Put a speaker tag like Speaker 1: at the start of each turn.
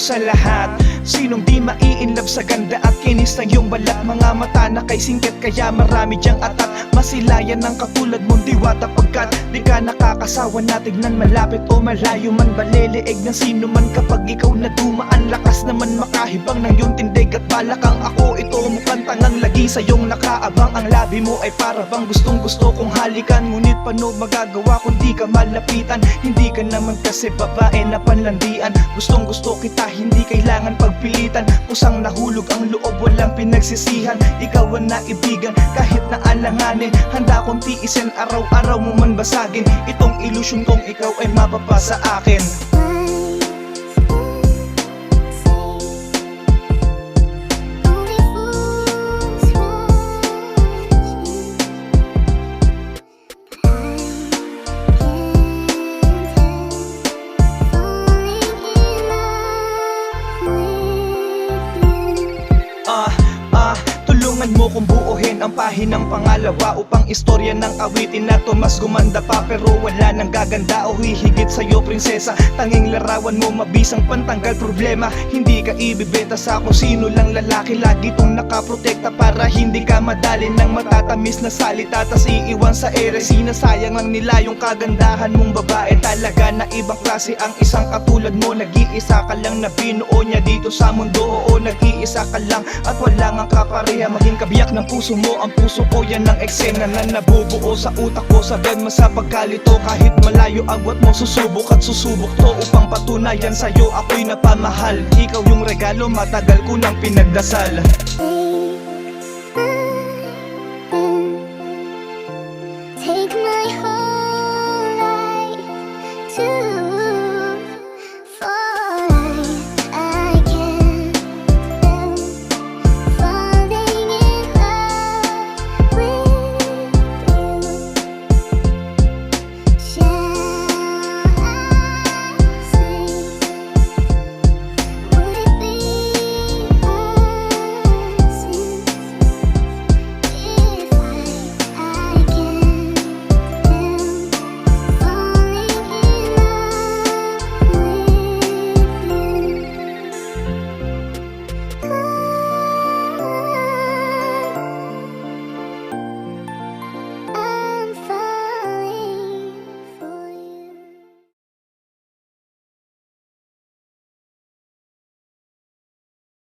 Speaker 1: sa lahat. Sinong di mai-inlove sa ganda at kinis ng iyong balat? Mga mata na kay singkit kaya marami diyang atat. Masilayan ng katulad mong diwata pagkat di ka nakakasawa na tignan malapit o malayo man. Baleleeg ng sino man kapag ikaw na dumaan. Lakas naman makahibang ng iyong tindig at balakang ako ito mukhang tangang lagi sa iyong nakaabang. Ang labi mo ay para bang gustong gusto kong halikan, ngunit paano magagawa kung di ka malapitan? Hindi ka naman kasi babae na panlandian. Gustong gusto kita, hindi kailangan pagpilitan. Pusang nahulog ang loob, walang pinagsisihan. Ikaw ang naibigan, kahit na alanganin. Handa kong tiisin, araw-araw mo man basagin itong ilusyon kong ikaw ay mapapasa akin. Tulungan mo kong buuhin ang pahinang pangalawa upang istorya ng awitin na to mas gumanda pa. Pero wala nang gaganda o hihigit sa'yo prinsesa. Tanging larawan mo mabisang pantanggal problema. Hindi ka ibibenta sa kung sino lang lalaki. Lagi tong nakaprotekta para hindi ka madali ng matatamis na salita tas iiwan sa ere. Sinasayang lang nila yung kagandahan mong babae. Talaga na ibang klase ang isang katulad mo. Nag-iisa ka lang na binuo niya dito sa mundo. Oo, nag-iisa ka lang at wala ngang kapareha. Maging kabiyak ng puso mo, ang puso ko yan ang eksena na nabubuo sa utak ko. Sabihan mo sa pagkalito, kahit malayo agwat mo, susubok at susubok to upang patunayan sa'yo ako'y napamahal. Ikaw yung regalo, matagal ko nang pinagdasal.